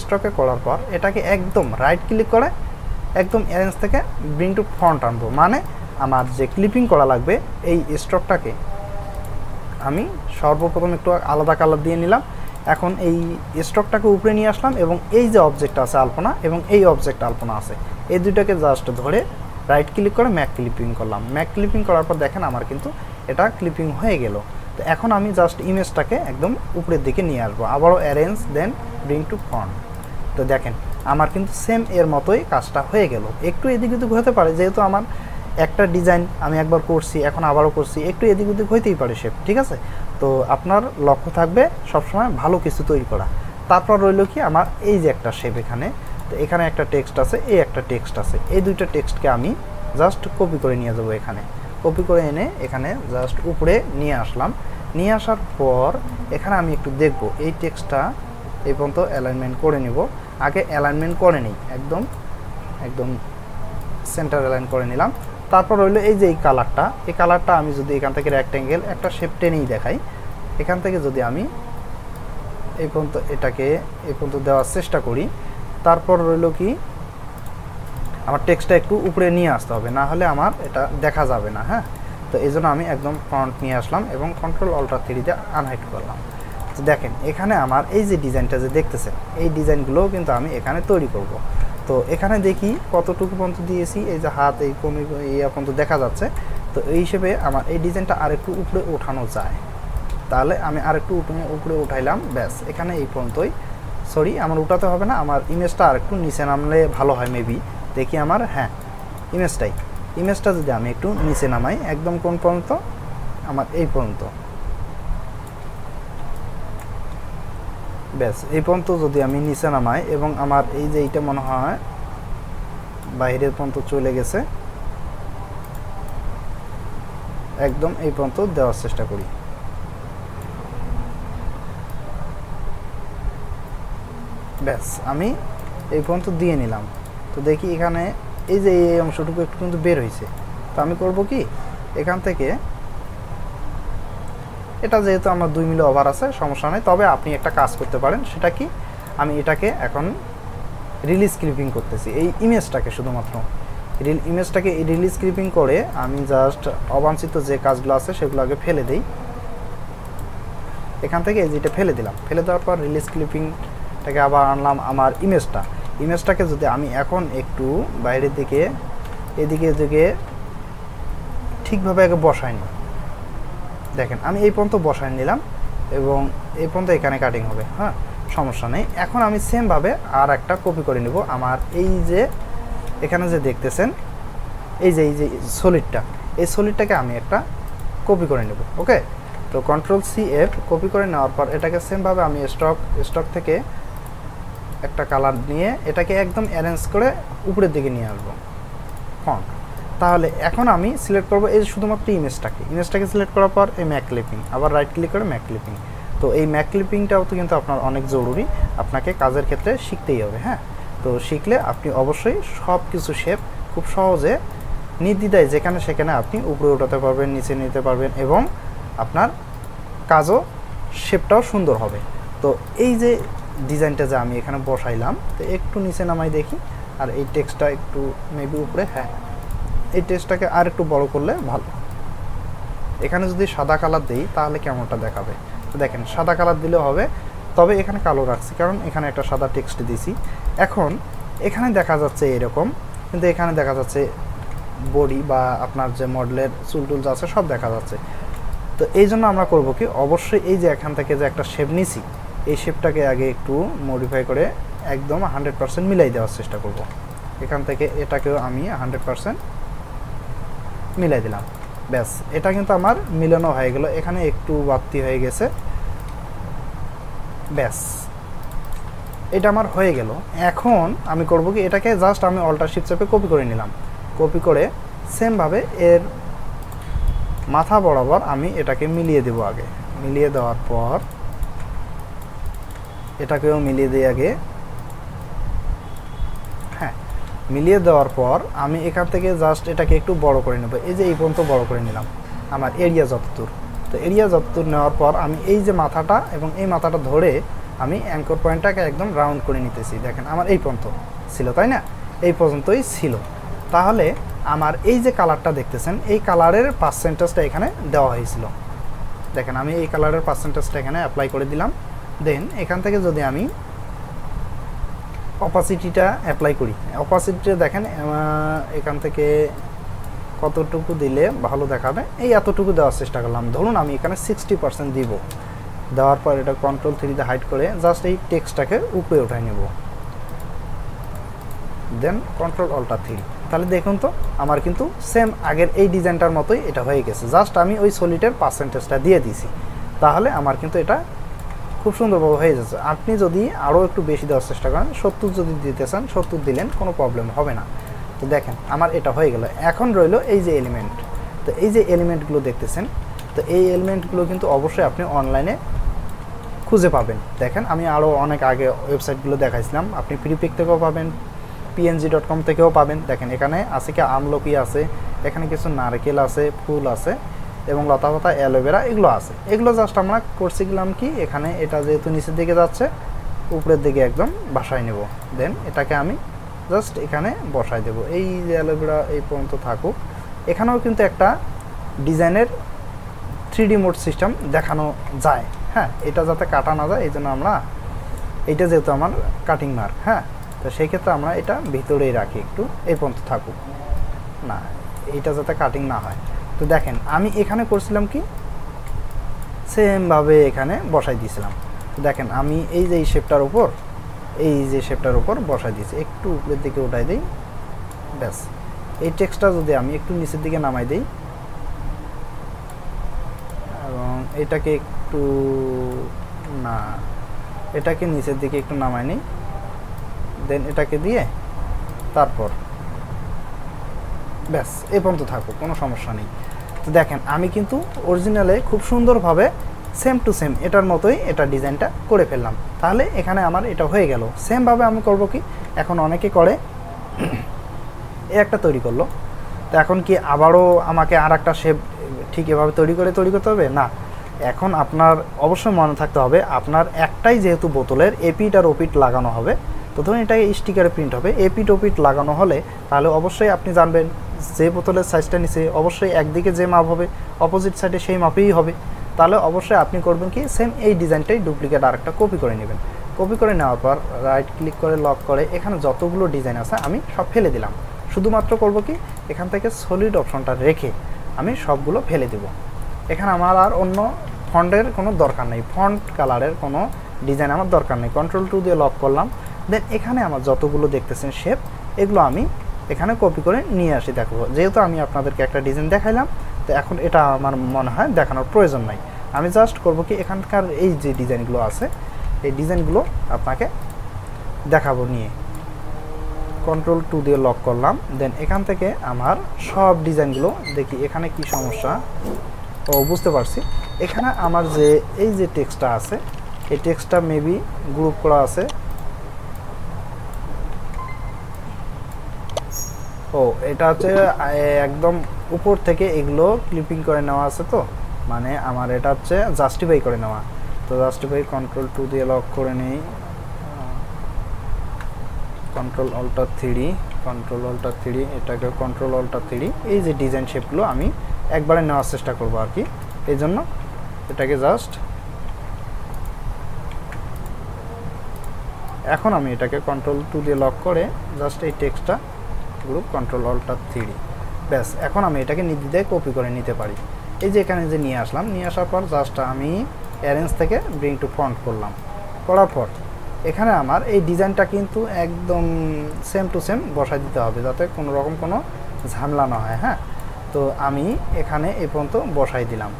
স্ট্রোকে করার পর এটাকে একদম রাইট ক্লিক করে একদম অ্যারেঞ্জ থেকে ব্রিং টু ফ্রন্ট আনবো। মানে আমার যে ক্লিপিং করা লাগবে এই স্ট্রোকটাকে আমি সর্বপ্রথম একটু আলাদা কালার দিয়ে নিলাম। এখন এই স্ট্রোকটাকে উপরে নিয়ে আসলাম এবং এই যে অবজেক্ট আছে আলপনা এবং এই অবজেক্ট আলপনা আছে, এই দুইটাকে জাস্ট ধরে রাইট ক্লিক করে ম্যাক ক্লিপিং করলাম। ম্যাক ক্লিপিং করার পর দেখেন আমার কিন্তু এটা ক্লিপিং হয়ে গেল। তো এখন আমি জাস্ট ইমেজটাকে একদম উপরের দিকে নিয়ে আসবো, আবারও arrange then bring to front. তো দেখেন আমার কিন্তু সেম এর মতোই কাজটা হয়ে গেল। একটু এদিক ওদিক হতে পারে, যেহেতু আমার একটা ডিজাইন আমি একবার করছি এখন আবারও করছি, একটু এদিক ওদিক হইতেই পারে শেপ, ঠিক আছে। তো আপনার লক্ষ্য থাকবে সবসময় ভালো কিছু তৈরি করা। তারপর রইল কি, আমার এই যে একটা শেপ এখানে, তো এখানে একটা টেক্সট আছে, এই একটা টেক্সট আছে, এই দুইটা টেক্সটকে আমি জাস্ট কপি করে নিয়ে যাবো। এখানে কপি করে এনে এখানে জাস্ট উপরে নিয়ে আসলাম। নিয়ে আসার পর এখানে আমি একটু দেখব এই টেক্সটটা এই পর্যন্ত অ্যালাইনমেন্ট করে নিব। আগে অ্যালাইনমেন্ট করে নিই, একদম সেন্টার অ্যালাইন করে নিলাম। তারপর রইলো এই যে এই কালারটা আমি যদি এখান থেকে রেক্ট্যাঙ্গেল একটা শেপ টেনেই দেখাই, এখান থেকে যদি আমি এই পর্যন্ত এটাকে এই পর্যন্ত দেওয়ার চেষ্টা করি, তারপর রইলো কি আমার টেক্সটটা একটু উপরে নিয়ে আসতে হবে, না হলে আমার এটা দেখা যাবে না। হ্যাঁ, তো এই জন্য আমি একদম ফ্রন্ট নিয়ে আসলাম এবং Ctrl+Alt+3 দিয়ে আনহাইড করলাম। তো দেখেন এখানে আমার এই যে ডিজাইনটা যে দেখতেছেন, এই ডিজাইনগুলোও কিন্তু আমি এখানে তৈরি করব। তো এখানে দেখি কতটুকু পর্যন্ত দিয়েছি, এই যে হাত এই কোন এই পর্যন্ত দেখা যাচ্ছে। তো এই হিসেবে আমার এই ডিজাইনটা আরেকটু উপরে ওঠানো যায়, তাহলে আমি আরেকটু উপরে উঠাইলাম, ব্যাস। এখানে এই পর্যন্তই, সরি আমার উঠাতে হবে না, আমার ইমেজটা আরেকটু নিচে নামলে ভালো হয় মেবি। দেখি আমার, হ্যাঁ ইমেজটা যদি আমি একটু নিচে নামাই, একদম কোন পর্যন্ত, আমার এই পর্যন্ত, ব্যাস এই পর্যন্ত যদি আমি নিচে নামাই এবং আমার এই যে এইটা মনে হয় বাইরের পর্যন্ত চলে গেছে, একদম এই পর্যন্ত দেওয়ার চেষ্টা করি। ব্যাস আমি এই পর্যন্ত দিয়ে নিলাম। তো দেখি এখানে এই যে এই অংশটুকু একটু কিন্তু বের হয়েছে। তো আমি করব কি, এখান থেকে এটা যেহেতু আমার 2 মিলি ওভার আছে সমস্যা নেই, তবে আপনি একটা কাজ করতে পারেন। সেটা কি, আমি এটাকে এখন রিলিজ ক্লিপিং করতেছি এই ইমেজটাকে, শুধুমাত্র ইমেজটাকে রিলিজ ক্লিপিং করে আমি জাস্ট অবাঞ্ছিত যে কাজগুলো আছে সেগুলো আগে ফেলে দিই। এখান থেকে এই যেটা ফেলে দিলাম, ফেলে দেওয়ার পর রিলিজ ক্লিপিংটাকে আবার আনলাম আমার ইমেজটাকে যদি আমি এখন একটু বাইরের দিকে এদিকে ঠিকভাবে আগে বসাই নিই। দেখেন আমি এই পর্যন্ত বসাই নিলাম এবং এই পর্যন্ত এখানে কাটিং হবে, হ্যাঁ সমস্যা নেই। এখন আমি সেমভাবে আর একটা কপি করে নিব। আমার এই যে এখানে যে দেখতেছেন এই যে এই সলিডটাকে আমি একটা কপি করে নেব। ওকে, তো Ctrl+C+F কপি করে নেওয়ার পর এটাকে সেমভাবে আমি স্টক থেকে একটা কালার নিয়ে এটাকে একদম অ্যারেঞ্জ করে উপরের দিকে নিয়ে আসবো ফন্ট। তাহলে এখন আমি সিলেক্ট করব এই শুধুমাত্র ইমেজটাকে সিলেক্ট করার পর এই ম্যাক ক্লিপিং, আবার রাইট ক্লিক করে ম্যাক ক্লিপিং। তো এই ম্যাক ক্লিপিংটাও তো কিন্তু আপনার অনেক জরুরি, আপনাকে কাজের ক্ষেত্রে শিখতেই হবে। হ্যাঁ, তো শিখলে আপনি অবশ্যই সব কিছু শেপ খুব সহজে নির্দ্বিধায় যেখানে সেখানে আপনি উপরে উঠাতে পারবেন, নিচে নিতে পারবেন এবং আপনার কাজও শেপটাও সুন্দর হবে। তো এই যে ডিজাইনটা যে আমি এখানে বসাইলাম, তো একটু নিচে নামাই দেখি, আর এই টেক্সটটা একটু মেবি উপরে, হ্যাঁ এই টেক্সটটাকে আর একটু বড় করলে ভালো। এখানে যদি সাদা কালার দিই তাহলে কেমনটা দেখাবে, তো দেখেন সাদা কালার দিলেও হবে, তবে এখানে কালো রাখছি কারণ এখানে একটা সাদা টেক্সট দিছি। এখন এখানে দেখা যাচ্ছে এরকম, কিন্তু এখানে দেখা যাচ্ছে বডি বা আপনার যে মডেলের চুল আছে সব দেখা যাচ্ছে। তো এই জন্য আমরা করব কি, অবশ্যই এই যে এখান থেকে যে একটা শেপ নিছি এই শেপটাকে আগে একটু মডিফাই করে একদম 100% মিলাই দেওয়ার চেষ্টা করব। এখান থেকে এটাকেও আমি 100% মিলাই দিলাম। ব্যাস, এটা কিন্তু আমার মিলানো হয়ে গেল। এখানে একটু বাড়তি হয়ে গেছে, ব্যাস এটা আমার হয়ে গেল। এখন আমি করব কি, এটাকে জাস্ট আমি অল্টার শিফট চেপে কপি করে নিলাম। কপি করে সেমভাবে এর মাথা বরাবর আমি এটাকে মিলিয়ে দেব। আগে মিলিয়ে দেওয়ার পর এটাকেও মিলিয়ে দিই আগে, হ্যাঁ মিলিয়ে দেওয়ার পর আমি এখান থেকে জাস্ট এটাকে একটু বড় করে নেব। এই যে এই পর্যন্ত বড় করে নিলাম আমার এরিয়া যতদূর। তো এরিয়া যতদূর নেওয়ার পর আমি এই যে মাথাটা এবং এই মাথাটা ধরে আমি অ্যাঙ্কর পয়েন্টটাকে একদম রাউন্ড করে নিতেছি। দেখেন আমার এই পর্যন্ত ছিল, তাই না? এই পর্যন্তই ছিল। তাহলে আমার এই যে কালারটা দেখতেছেন এই কালারের পার্সেন্টেজটা এখানে দেওয়া হয়েছিল। দেখেন আমি এই কালারের পার্সেন্টেজটা এখানে অ্যাপ্লাই করে দিলাম। দেন এখান থেকে যদি আমি অপাসিটিটা অ্যাপ্লাই করি, অপাসিটিটা দেখেন এখান থেকে কতটুকু দিলে ভালো দেখাবে, এই এতটুকু দেওয়ার চেষ্টা করলাম। ধরুন আমি এখানে 60% দিব। দেওয়ার পর এটা Ctrl+3 হাইড করে জাস্ট এই টেক্সটটাকে উপরে উঠাই নেব। দেন Ctrl+Alt+3, তাহলে দেখুন তো আমার কিন্তু সেম আগের এই ডিজাইনটার মতোই এটা হয়ে গেছে। জাস্ট আমি ওই সলিডের পার্সেন্টেজটা দিয়ে দিছি, তাহলে আমার কিন্তু এটা খুব সুন্দরভাবে হয়ে যাচ্ছে। আপনি যদি আরও একটু বেশি দেওয়ার চেষ্টা করেন, 70 যদি দিতে চান 70 দিলেন, কোনো প্রবলেম হবে না। তো দেখেন আমার এটা হয়ে গেল। এখন রইল এই যে এলিমেন্ট। তো এই যে এলিমেন্টগুলো দেখতেছেন, তো এই এলিমেন্টগুলো কিন্তু অবশ্যই আপনি অনলাইনে খুঁজে পাবেন। দেখেন আমি আরও অনেক আগে ওয়েবসাইটগুলো দেখাইছিলাম, আপনি ফ্রিপিক থেকেও পাবেন, png.com থেকেও পাবেন। দেখেন এখানে আছে কি আমলকি আছে, এখানে কিছু নারকেল আছে, ফুল আছে এবং লতা পাতা, অ্যালোভেরা এগুলো আছে। এগুলো জাস্ট আমরা করছিলাম কি, এখানে এটা যেহেতু নিচের দিকে যাচ্ছে উপরের দিকে একদম বসাই নেব। দেন এটাকে আমি জাস্ট এখানে বসাই দেব। এই যে অ্যালোভেরা এই পর্যন্ত থাকুক। এখানেও কিন্তু একটা ডিজাইনের 3D মোড সিস্টেম দেখানো যায়। হ্যাঁ, এটা যাতে কাটা না যায় এই জন্য আমরা, এইটা যেহেতু আমার কাটিং মার্ক, হ্যাঁ তো সেই ক্ষেত্রে আমরা এটা ভিতরেই রাখি, একটু এই পর্যন্ত থাকুক না, এইটা যাতে কাটিং না হয়। তো দেখেন আমি এখানে করছিলাম কি, সেমভাবে এখানে বসাই দিয়েছিলাম। তো দেখেন আমি এই যে শেপটার উপর বসাই দিয়েছি, একটু উপরের দিকে উঠাই দিই। ব্যাস, এই টেক্সটটা যদি আমি একটু নিচের দিকে নামাই দিই এবং এটাকে একটু এটাকে নিচের দিকে একটু নামাই নিই। দেন এটাকে দিয়ে তারপর ব্যাস এই পর্যন্ত থাকুক, কোনো সমস্যা নেই। তো দেখেন আমি কিন্তু অরিজিনালে খুব সুন্দরভাবে সেম টু সেম এটার মতোই এটা ডিজাইনটা করে ফেললাম। তাহলে এখানে আমার এটা হয়ে গেল। সেমভাবে আমি করব কি, এখন অনেকে করে এই একটা তৈরি করলো, তো এখন কি আবারও আমাকে আর একটা শেপ ঠিক এভাবে তৈরি করতে হবে না। এখন আপনার অবশ্যই মনে থাকতে হবে আপনার একটাই যেহেতু বোতলের এপিট আর ওপিট লাগানো হবে, তো ধরুন এটাকে স্টিকারে প্রিন্ট হবে, এপিট ওপিট লাগানো হলে তাহলে অবশ্যই আপনি জানবেন যে বোতলের সাইজটা নিচে অবশ্যই একদিকে যে মাপ হবে অপোজিট সাইডে সেই মাপেই হবে। তাহলে অবশ্যই আপনি করবেন কি, সেম এই ডিজাইনটাই ডুপ্লিকেট আরেকটা কপি করে নেবেন। কপি করে নেওয়ার পর রাইট ক্লিক করে লক করে এখানে যতগুলো ডিজাইন আছে আমি সব ফেলে দিলাম। শুধুমাত্র করব কি, এখান থেকে সলিড অপশনটা রেখে আমি সবগুলো ফেলে দেব। এখানে আমার আর অন্য ফন্টের কোনো দরকার নেই, ফন্ট কালারের কোনো ডিজাইন আমার দরকার নেই। Ctrl+2 দিয়ে লক করলাম। দেন এখানে আমার যতগুলো দেখতেছেন শেপ, এগুলো আমি এখানে কপি করে নিয়ে আসি দেখাবো। যেহেতু আমি আপনাদেরকে একটা ডিজাইন দেখাইলাম, তো এখন এটা আমার মনে হয় দেখানোর প্রয়োজন নাই। আমি জাস্ট করব কি, এখানকার এই যে ডিজাইনগুলো আছে এই ডিজাইনগুলো আপনাকে দেখাবো নিয়ে। Ctrl+2 দিয়ে লক করলাম। দেন এখান থেকে আমার সব ডিজাইনগুলো দেখি এখানে কি সমস্যা। ও বুঝতে পারছি, এখানে আমার যে এই যে টেক্সটটা আছে এই টেক্সটটা মেবি গ্রুপ করা আছে। ও এটা হচ্ছে একদম উপর থেকে এগুলো ক্লিপিং করে নেওয়া আছে, তো মানে আমার এটা হচ্ছে জাস্টিফাই করে নেওয়া। তো জাস্টিফাই Ctrl+2 দিয়ে লক করে নেই। Ctrl+Alt+3 এটাকে Ctrl+Alt+3 এই যে ডিজাইন শেপগুলো আমি একবারে নেওয়ার চেষ্টা করব আর কি। এই জন্য এটাকে জাস্ট এখন আমি এটাকে Ctrl+2 দিয়ে লক করে জাস্ট এই টেক্সটটা গ্রুপ Ctrl+Alt+3 ব্যাস। এখন আমি এটাকে নির্দ্বিধায় কপি করে নিতে পারি। এই যে এখানে যে নিয়ে আসলাম, নিয়ে আসার পর জাস্ট আমি অ্যারেঞ্জ থেকে ব্রিং টু ফন্ট করলাম। করার পর এখানে আমার এই ডিজাইনটা কিন্তু একদম সেম টু সেম বসাই দিতে হবে যাতে কোনো রকম কোনো ঝামেলা না হয়। হ্যাঁ, তো আমি এখানে এই পর্যন্ত বসাই দিলাম।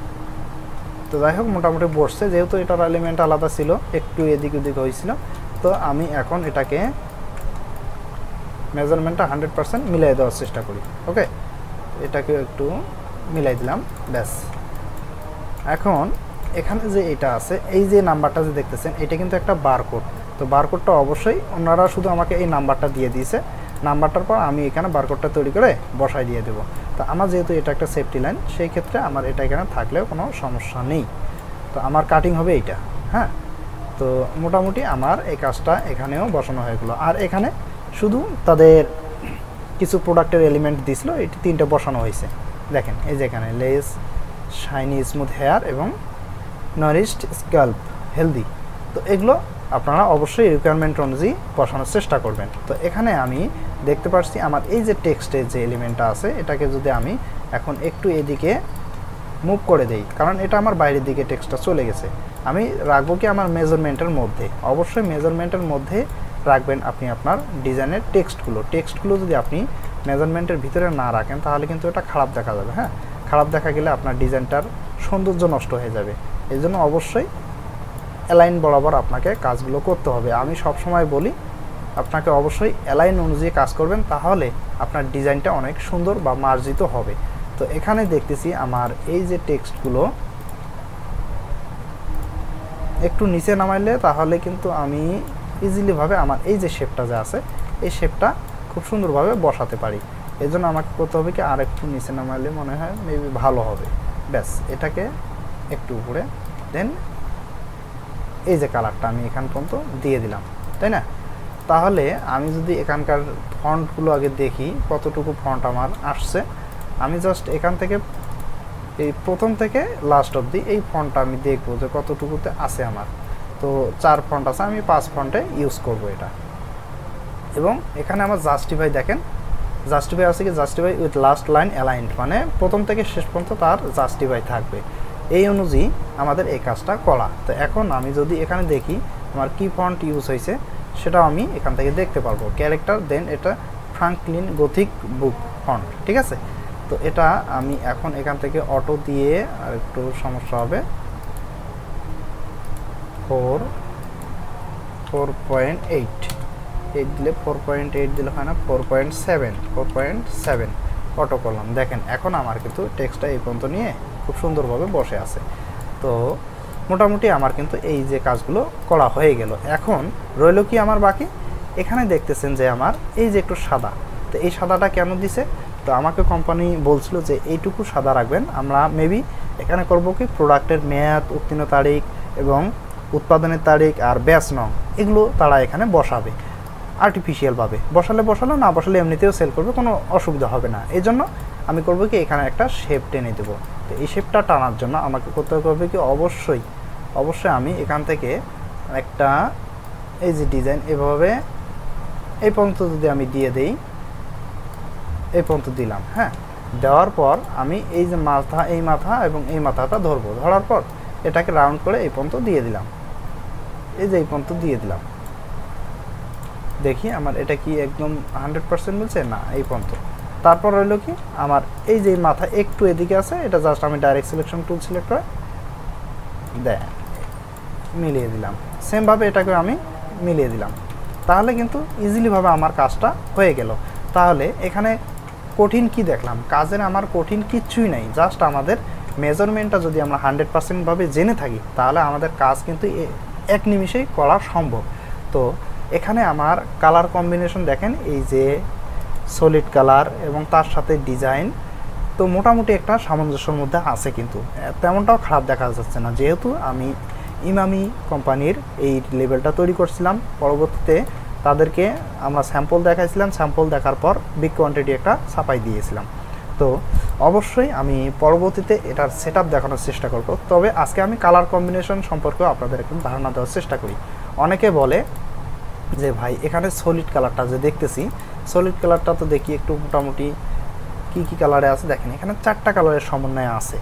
তো যাই হোক মোটামুটি বসছে, যেহেতু এটার এলিমেন্ট আলাদা ছিল একটু এদিক ওদিক হয়েছিল। তো আমি এখন এটাকে মেজারমেন্টটা 100% মিলাই দেওয়ার চেষ্টা করি। ওকে, এটাকে একটু মিলাই দিলাম ব্যাস। এখন এখানে যে এটা আছে এই যে নাম্বারটা যে দেখতেছেন এটা কিন্তু একটা বারকোড। তো বারকোডটা অবশ্যই ওনারা শুধু আমাকে এই নাম্বারটা দিয়ে দিয়েছে, নাম্বারটার পর আমি এখানে বারকোডটা তৈরি করে বসাই দিয়ে দেবো। তো আমার যেহেতু এটা একটা সেফটি লাইন, সেই ক্ষেত্রে আমার এটা এখানে থাকলেও কোনো সমস্যা নেই। তো আমার কাটিং হবে এইটা। হ্যাঁ, তো মোটামুটি আমার এই কাজটা এখানেও বসানো হয়ে গেলো। আর এখানে শুধু তাদের কিছু প্রোডাক্টের এলিমেন্ট দিছিল, এটি 3টা বসানো হয়েছে। দেখেন এই যে এখানে লেস, শাইনি স্মুথ হেয়ার এবং নারিশড স্ক্যাল্প হেলদি। তো এগুলো আপনারা অবশ্যই রিকোয়ারমেন্ট অনুযায়ী বসানোর চেষ্টা করবেন। তো এখানে আমি দেখতে পাচ্ছি আমার এই যে টেক্সটের যে এলিমেন্টটা আছে এটাকে যদি আমি এখন একটু এদিকে মুভ করে দেই, কারণ এটা আমার বাইরের দিকে টেক্সটটা চলে গেছে। আমি রাখবো কি আমার মেজারমেন্টের মধ্যে, অবশ্যই মেজারমেন্টের মধ্যে রাখবেন আপনি আপনার ডিজাইনের টেক্সটগুলো যদি আপনি মেজারমেন্টের ভিতরে না রাখেন তাহলে কিন্তু এটা খারাপ দেখা যাবে। হ্যাঁ, খারাপ দেখা গেলে আপনার ডিজাইনটার সৌন্দর্য নষ্ট হয়ে যাবে। এই জন্য অবশ্যই অ্যালাইন বরাবর আপনাকে কাজগুলো করতে হবে। আমি সবসময় বলি আপনাকে অবশ্যই অ্যালাইন অনুযায়ী কাজ করবেন, তাহলে আপনার ডিজাইনটা অনেক সুন্দর বা মার্জিত হবে। তো এখানে দেখতেছি আমার এই যে টেক্সটগুলো একটু নিচে নামাইলে তাহলে কিন্তু আমি ইজিলিভাবে আমার এই যে শেপটা যে আছে এই শেপটা খুব সুন্দরভাবে বসাতে পারি। এই জন্য আমাকে করতে হবে কি আর একটু নিচে নামাইলে মনে হয় মেবি ভালো হবে। ব্যাস, এটাকে একটু উপরে, দেন এই যে কালারটা আমি এখান পর্যন্ত দিয়ে দিলাম, তাই না? তাহলে আমি যদি এখানকার ফন্টগুলো আগে দেখি কতটুকু ফন্ট আমার আসছে, আমি জাস্ট এখান থেকে এই প্রথম থেকে লাস্ট অবধি এই ফন্টটা আমি দেখবো যে কতটুকুতে আছে আমার। তো 4 ফন্ট আছে, আমি 5 ফন্টে ইউজ করব এটা। এবং এখানে আমার জাস্টিফাই দেখেন, জাস্টিফাই আছে কি justify with last line aligned, মানে প্রথম থেকে শেষ পর্যন্ত তার জাস্টিফাই থাকবে। এই অনুযায়ী আমাদের এই কাজটা করা। তো এখন আমি যদি এখানে দেখি আমার কি ফন্ট ইউজ হয়েছে সেটাও আমি এখান থেকে দেখতে পারবো। ক্যারেক্টার, দেন এটা ফ্রাঙ্কলিন গথিক বুক ফন্ট, ঠিক আছে? তো এটা আমি এখন এখান থেকে অটো দিয়ে আর একটু সমস্যা হবে, 4.8 দিলে 4.8 দিলে হয় না, 4.7 অটো করলাম। দেখেন এখন আমার কিন্তু টেক্সটটা এই পর্যন্ত নিয়ে খুব সুন্দরভাবে বসে আছে। তো মোটামুটি আমার কিন্তু এই যে কাজগুলো করা হয়ে গেল। এখন রইল কি আমার বাকি, এখানে দেখতেছেন যে আমার এই যে একটু সাদা, তো এই সাদাটা কেন দিছে, তো আমাকে কোম্পানি বলছিল যে এইটুকু সাদা রাখবেন, আমরা মেবি এখানে করব কি প্রোডাক্টের মেয়াদ, উত্তীর্ণ তারিখ এবং উৎপাদনের তারিখ আর ব্যাচ নং এগুলো তারা এখানে বসাবে আর্টিফিশিয়ালভাবে। বসালে না বসালে এমনিতেও সেল করবে, কোনো অসুবিধা হবে না। এই জন্য আমি করবো কি এখানে একটা শেপ টেনে দেবো। তো এই শেপটা টানার জন্য আমাকে করতে হবে কি অবশ্যই আমি এখান থেকে একটা এই যে ডিজাইন এভাবে এই পর্যন্ত যদি আমি দিয়ে দেই, এই পর্যন্ত দিলাম, হ্যাঁ, দেওয়ার পর আমি এই যে মাথা এবং এই মাথাটা ধরবো, ধরার পর এটাকে রাউন্ড করে এই পর্যন্ত দিয়ে দিলাম, এই যে এই পর্যন্ত দিয়ে দিলাম। দেখি আমার এটা কি একদম 100% মিলছে না, এই পর্যন্ত। তারপর রইল কি আমার এই যে মাথা একটু এদিকে আছে, এটা জাস্ট আমি ডাইরেক্ট সিলেকশন টুল সিলেক্ট করে মিলিয়ে দিলাম। সেমভাবে এটাকে আমি মিলিয়ে দিলাম, তাহলে কিন্তু ইজিলিভাবে আমার কাজটা হয়ে গেল। তাহলে এখানে কঠিন কি দেখলাম, কাজের আমার কঠিন কিচ্ছুই নাই, জাস্ট আমাদের মেজারমেন্টটা যদি আমরা 100%ভাবে জেনে থাকি তাহলে আমাদের কাজ কিন্তু এক নিমিষেই করা সম্ভব। তো এখানে আমার কালার কম্বিনেশন দেখেন, এই যে সলিড কালার এবং তার সাথে ডিজাইন, তো মোটামুটি একটা সামঞ্জস্যের মধ্যে আছে, কিন্তু তেমনটাও খারাপ দেখা যাচ্ছে না। যেহেতু আমি ইমামি কোম্পানির এই লেবেলটা তৈরি করছিলাম, পরবর্তীতে তাদেরকে আমরা স্যাম্পল দেখাইছিলাম, স্যাম্পল দেখার পর বিগ কোয়ান্টিটি একটা ছাপাই দিয়েছিলাম। তো অবশ্যই আমি পরবর্তীতে এটার সেটআপ দেখানোর চেষ্টা করব। তবে আজকে আমি কালার কম্বিনেশন সম্পর্কেও আপনাদের একটু ধারণা দেওয়ার চেষ্টা করি। অনেকে বলে যে ভাই এখানে সলিড কালারটা যে দেখতেছি, সলিড কালারটা তো দেখি একটু মোটামুটি কি কালারে আছে, দেখেন এখানে 4টা কালারের সমন্বয় আছে।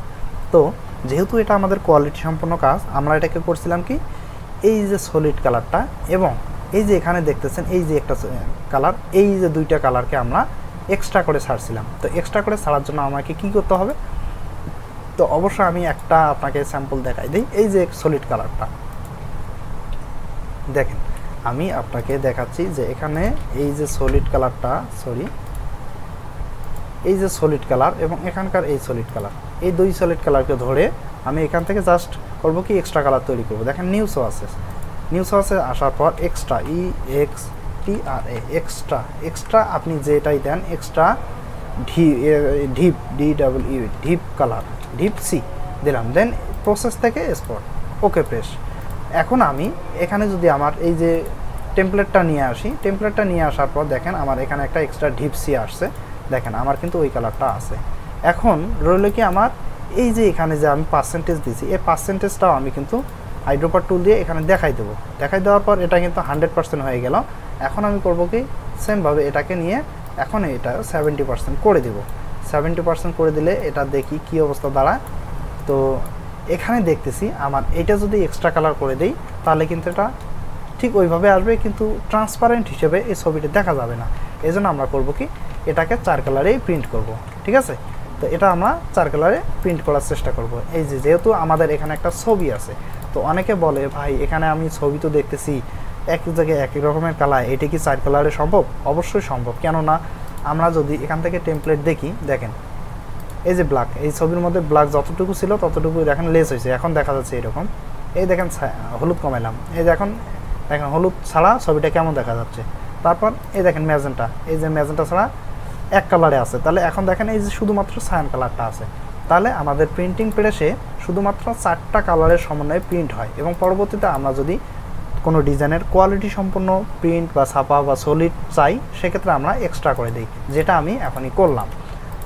তো যেহেতু এটা আমাদের কোয়ালিটি সম্পন্ন কাজ, আমরা এটাকে করছিলাম কি এই যে সলিড কালারটা এবং এই যে এখানে দেখতেছেন এই যে একটা কালার, এই যে 2টা কালারকে আমরা এক্সট্রা করে ছাড়ছিলাম। তো এক্সট্রা করে ছাড়ার জন্য আমাকে কি করতে হবে, তো অবশ্যই আমি একটা আপনাকে স্যাম্পল দেখাই দিই। এই যে সলিড কালারটা দেখেন, আমি আপনাকে দেখাচ্ছি যে এখানে এই যে সলিড কালারটা, এই যে সলিড কালার এবং এখানকার এই সলিড কালার, এই 2 সলিড কালারকে ধরে আমি এখান থেকে জাস্ট করব কি এক্সট্রা কালার তৈরি করব। দেখেন নিউ সসে আসার পর এক্সট্রা EXTRA এক্সট্রা আপনি যেটাই দেন extra deep colour deep C দিলাম, দেন প্রসেস থেকে স্পট ওকে প্রেস। এখন আমি এখানে যদি আমার এই যে টেমপ্লেটটা নিয়ে আসি, টেমপ্লেটটা নিয়ে আসার পর দেখেন আমার এখানে একটা এক্সট্রা ডিপ সি আসছে, দেখেন আমার কিন্তু ওই কালারটা আছে। এখন রইল কি আমার এই যে এখানে যে আমি পার্সেন্টেজ দিয়েছি, এই পার্সেন্টেজটাও আমি কিন্তু আইড্রোপার টুল দিয়ে এখানে দেখাই দেওয়ার পর এটা কিন্তু 100% হয়ে গেল। এখন আমি করব কি সেমভাবে এটাকে নিয়ে এখন এটা 70% করে দেব। 70% করে দিলে এটা দেখি কি অবস্থা দাঁড়ায়। তো এখানে দেখতেছি আমার এটা যদি এক্সট্রা কালার করে দেই তাহলে কিন্তু এটা ঠিক ওইভাবে আসবে, কিন্তু ট্রান্সপারেন্ট হিসেবে এই ছবিটা দেখা যাবে না। এই জন্য আমরা করব কি এটাকে 4 কালারেই প্রিন্ট করব, ঠিক আছে। তো এটা আমরা 4 কালারে প্রিন্ট করার চেষ্টা করব। এই যে যেহেতু আমাদের এখানে একটা ছবি আছে, তো অনেকে বলে ভাই এখানে আমি ছবি তো দেখতেছি এক জায়গায় একই রকমের কালার, এটা কি 4 কালারে সম্ভব? অবশ্যই সম্ভব, কেননা আমরা যদি এখান থেকে টেমপ্লেট দেখি, দেখেন এই যে ব্ল্যাক, এই ছবির মধ্যে ব্ল্যাক যতটুকু ছিল ততটুকু দেখেন লেস হয়েছে, এখন দেখা যাচ্ছে এরকম। এই দেখেন হলুদ কমাইলাম, এই দেখেন হলুদ ছাড়া ছবিটা কেমন দেখা যাচ্ছে। তারপর এই দেখেন ম্যাজেন্টা, এই যে ম্যাজেন্টা ছাড়া এক কালারে আছে, তাহলে এখন দেখেন এই যে শুধুমাত্র সায়ান কালারটা আছে। তাহলে আমাদের প্রিন্টিং প্রেসে শুধুমাত্র 4টা কালারের সমন্বয়ে প্রিন্ট হয়, এবং পরবর্তীতে আমরা যদি কোনো ডিজাইনের কোয়ালিটি সম্পন্ন প্রিন্ট বা ছাপা বা সলিড চাই সেক্ষেত্রে আমরা এক্সট্রা করে দিই, যেটা আমি এখনই করলাম।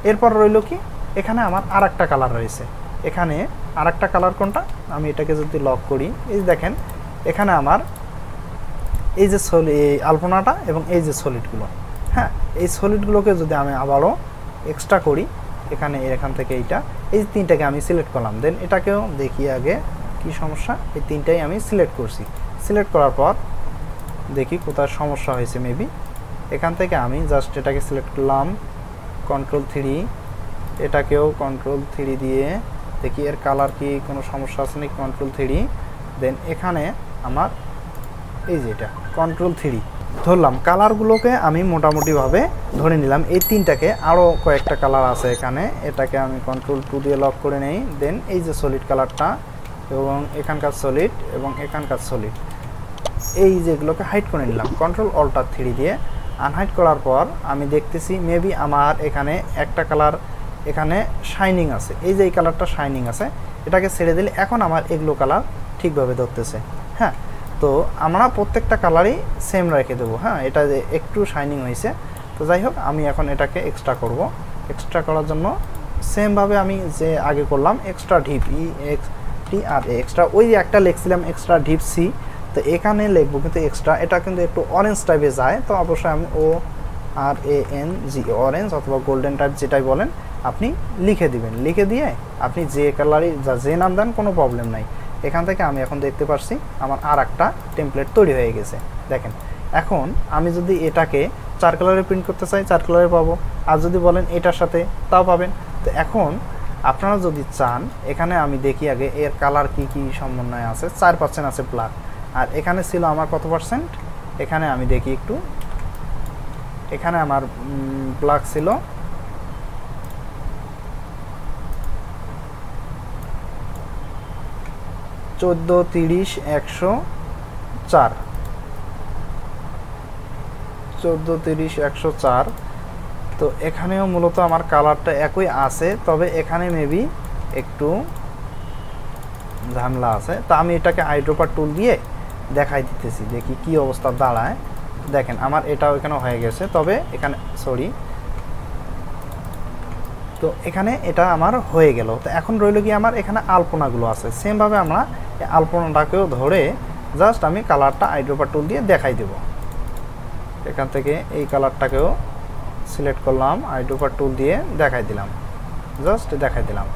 এরপর রইল কি এখানে আমার আরেকটা কালার রয়েছে, এখানে আরেকটা কালার কোনটা, আমি এটাকে যদি লক করি, এই দেখেন এখানে আমার এই যে আলপনাটা এবং এই যে সলিডগুলো, হ্যাঁ এই সলিডগুলোকে যদি আমি আবারও এক্সট্রা করি, এখান থেকে এই 3টাকে আমি সিলেক্ট করলাম, দেন এটাকেও দেখি আগে কি সমস্যা। এই 3টাই আমি সিলেক্ট করছি, সিলেক্ট করার পর দেখি কোথায় সমস্যা হয়েছে। মেবি এখান থেকে আমি জাস্ট এটাকে সিলেক্ট করলাম, Ctrl+3, এটাকেও Ctrl+3 দিয়ে দেখি এর কালার কি কোনো সমস্যা আছে নাকি, Ctrl+3, দেন এখানে আমার এই যে এটা Ctrl+3 ধরলাম। কালারগুলোকে আমি মোটামুটিভাবে ধরে নিলাম, এই 3টাকে, আরও কয়েকটা কালার আছে এখানে, এটাকে আমি Ctrl+2 দিয়ে লক করে নেই। দেন এই যে সলিড কালারটা এবং এখানকার সলিড এবং এখানকার সলিড, এই যেগুলোকে হাইড করে নিলাম কন্ট্রোল অল্টার 3 দিয়ে। আনহাইড করার পর আমি দেখতেছি মেবি আমার এখানে একটা কালার এখানে শাইনিং আছে, এই যে এই কালারটা শাইনিং আছে, এটাকে ছেড়ে দিলে এখন আমার এগুলো কালার ঠিকভাবে ধরতেছে। হ্যাঁ, তো আমরা প্রত্যেকটা কালারই সেম রেখে দেবো। হ্যাঁ, এটা যে একটু শাইনিং হয়েছে, তো যাই হোক আমি এখন এটাকে এক্সট্রা করব। এক্সট্রা করার জন্য সেমভাবে আমি যে আগে করলাম এক্সট্রা ডিপ EXTRA এক্সট্রা, ওই যে একটা লিখছিলাম এক্সট্রা ডিপ C, তো এখানে লিখবো কিন্তু এক্সট্রা, এটা কিন্তু একটু অরেঞ্জ টাইপে যায়, তো অবশ্যই আমি ORANG অরেঞ্জ অথবা গোল্ডেন টাইপ যেটাই বলেন আপনি লিখে দিবেন। লিখে দিয়ে আপনি যে কালারই যে নাম দেন কোনো প্রবলেম নাই। এখান থেকে আমি এখন দেখতে পাচ্ছি আমার আর একটা টেমপ্লেট তৈরি হয়ে গেছে। দেখেন এখন আমি যদি এটাকে 4 কালারে প্রিন্ট করতে চাই 4 কালারে পাবো, আর যদি বলেন এটার সাথে তাও পাবেন। তো এখন আপনারা যদি চান এখানে আমি দেখি আগে এর কালার কি কি সমন্বয় আছে। 4% আছে ব্ল্যাক, আর এখানে ছিল আমার কত পার্সেন্ট, এখানে আমি দেখি একটু, এখানে আমার ব্ল্যাক ছিল 14, 30, 104, 14, 30, 104। তো এখানেও মূলত আমার কালারটা একই আছে, তবে এখানে মেবি একটু ঝামেলা আছে। তো আমি এটাকে আইড্রপার টুল দিয়ে দেখাই দিতেছি, দেখি কি অবস্থা দাঁড়ায়। দেখেন আমার এটাও এখানে হয়ে গেছে, তবে এখানে সরি, তো এখানে এটা আমার হয়ে গেল। তো এখন রইল কি আমার এখানে আলপনাগুলো আছে, সেমভাবে আমরা এই আলপনাটাকেও ধরে জাস্ট আমি কালারটা আইড্রপার টুল দিয়ে দেখাই দেব। এখান থেকে এই কালারটাকেও সিলেক্ট করলাম, আইড্রপার টুল দিয়ে দেখাই দিলাম, জাস্ট দেখাই দিলাম।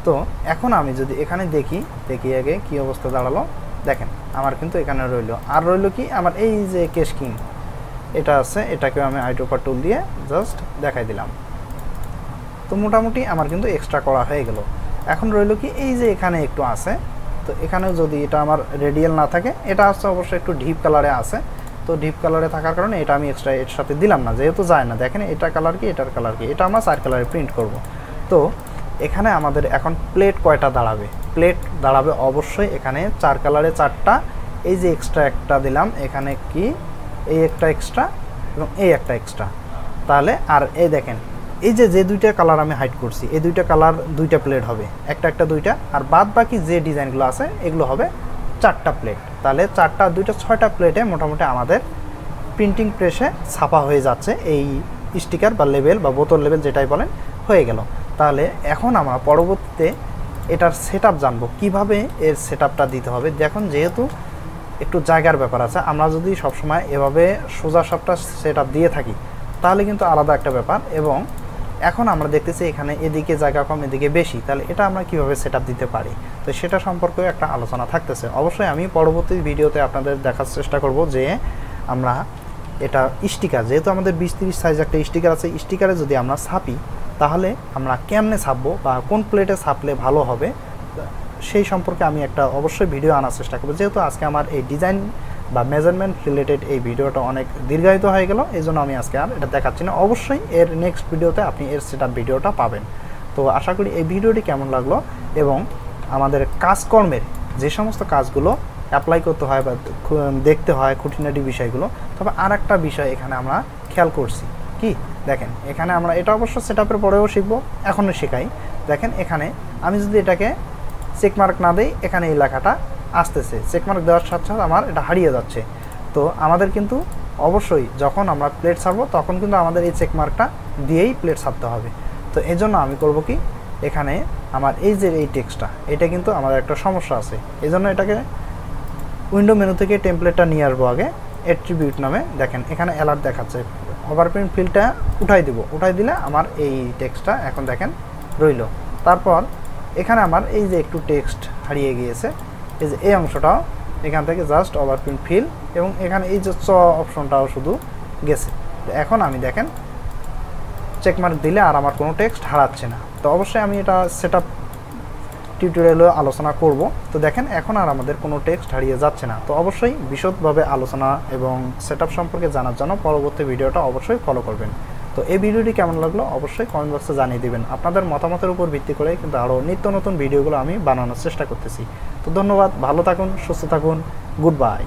তো এখন আমি যদি এখানে দেখি আগে কি অবস্থা দাঁড়ালো। দেখেন আমার কিন্তু এখানে রইল, আর রইল কি আমার এই যে কেশকিং এটা আছে, এটাকেও আমি আইড্রপার টুল দিয়ে জাস্ট দেখাই দিলাম। তো মোটামুটি আমার কিন্তু এক্সট্রা করা হয়ে গেল। এখন রইল কি এই যে এখানে একটু আছে, তো এখানেও যদি এটা আমার রেডিয়াল না থাকে, এটা হচ্ছে অবশ্যই একটু ডিপ কালারে আছে, তো ডিপ কালারে থাকার কারণে এটা আমি এক্সট্রা এর সাথে দিলাম না, যেহেতু যায় না। দেখেন এটা কালার কি, এটার কালার কি, এটা আমরা 4 কালারে প্রিন্ট করব। তো এখানে আমাদের এখন প্লেট কয়টা দাঁড়াবে, প্লেট দাঁড়াবে অবশ্যই এখানে 4 কালারে 4টা, এই যে এক্সট্রা একটা দিলাম এখানে কি, এই একটা এক্সট্রা এবং এই একটা এক্সট্রা, তাহলে আর এই দেখেন এই যে দুইটা কালার আমি হাইড করছি, এই দুইটা কালার 2টা প্লেট হবে, একটা 2টা, আর বাদ বাকি যে ডিজাইনগুলো আছে এগুলো হবে 4টা প্লেট। তাহলে 4টা 2টা 6টা প্লেটে মোটামুটি আমাদের প্রিন্টিং প্রেসে ছাপা হয়ে যাচ্ছে এই স্টিকার বা লেবেল বা বোতল লেবেল যেটাই বলেন, হয়ে গেল। তাহলে এখন আমরা পরবর্তীতে এটার সেটআপ জানবো, কিভাবে এর সেটআপটা দিতে হবে। দেখুন যেহেতু একটু জায়গার ব্যাপার আছে, আমরা যদি সবসময় এভাবে সোজা সবটা সেটআপ দিয়ে থাকি তাহলে কিন্তু আলাদা একটা ব্যাপার, এবং এখন আমরা দেখতেছি এখানে এদিকে জায়গা কম এদিকে বেশি, তাহলে এটা আমরা কিভাবে সেটআপ দিতে পারি, তো সেটা সম্পর্কেও একটা আলোচনা থাকতেছে। অবশ্যই আমি পরবর্তী ভিডিওতে আপনাদের দেখার চেষ্টা করব যে আমরা এটা স্টিকার, যেহেতু আমাদের 20-30 সাইজ একটা স্টিকার আছে, স্টিকারে যদি আমরা ছাপি তাহলে আমরা কেমনে ছাপবো বা কোন প্লেটে ছাপলে ভালো হবে, সেই সম্পর্কে আমি একটা অবশ্যই ভিডিও আনার চেষ্টা করব। যেহেতু আজকে আমার এই ডিজাইন বা মেজারমেন্ট রিলেটেড এই ভিডিওটা অনেক দীর্ঘায়িত হয়ে গেল, এই জন্য আমি আজকে আর এটা দেখাচ্ছি না। অবশ্যই এর নেক্সট ভিডিওতে আপনি এর সেটআপ ভিডিওটা পাবেন। তো আশা করি এই ভিডিওটি কেমন লাগলো, এবং আমাদের কাজকর্মের যে সমস্ত কাজগুলো অ্যাপ্লাই করতে হয় বা দেখতে হয় খুঁটিনাটি বিষয়গুলো, তবে আর একটা বিষয় এখানে আমরা খেয়াল করছি কি, দেখেন এখানে আমরা এটা অবশ্য সেটআপের পরেও শিখবো, এখনও শেখাই। দেখেন এখানে আমি যদি এটাকে চেকমার্ক না দিই, এখানে এই লেখাটা আসতেছে, চেকমার্ক দেওয়ার সাথে সাথে আমার এটা হারিয়ে যাচ্ছে। তো আমাদের কিন্তু অবশ্যই যখন আমরা প্লেট ছাপবো তখন কিন্তু আমাদের এই চেকমার্কটা দিয়েই প্লেট ছাপতে হবে। তো এই জন্য আমি করব কি, এখানে আমার এই যে এই টেক্সটটা, এটা কিন্তু আমাদের একটা সমস্যা আছে, এই জন্য এটাকে উইন্ডো মেনু থেকে টেমপ্লেটটা নিয়ে আসবো আগে, অ্যাট্রিবিউট নামে। দেখেন এখানে অ্যালার্ট দেখাচ্ছে, ওভারপ্রিন্ট ফিল্ডটা উঠাই দিব, উঠাই দিলে আমার এই টেক্সটটা এখন দেখেন রইল। তারপর এখানে আমার এই যে একটু টেক্সট হারিয়ে গিয়েছে, এই যে এই অংশটাও এখান থেকে জাস্ট ওভারপ্রিন্ট ফিল, এবং এখানে এই যে অপশনটাও শুধু গেছে। তো এখন আমি দেখেন চেকমার্ক দিলে আর আমার কোনো টেক্সট হারাচ্ছে না। তো অবশ্যই আমি এটা সেটআপ টিউটোরিয়ালে আলোচনা করব। তো দেখেন এখন আর আমাদের কোনো টেক্সট হারিয়ে যাচ্ছে না। তো অবশ্যই বিশদভাবে আলোচনা এবং সেটআপ সম্পর্কে জানার জন্য পরবর্তী ভিডিওটা অবশ্যই ফলো করবেন। তো এই ভিডিওটি কেমন লাগলো অবশ্যই কমেন্ট বক্সে জানিয়ে দিবেন। আপনাদের মতামতের উপর ভিত্তি করে কিন্তু আরও নিত্য নতুন ভিডিওগুলো আমি বানানোর চেষ্টা করতেছি। তো ধন্যবাদ, ভালো থাকুন, সুস্থ থাকুন, গুড বাই।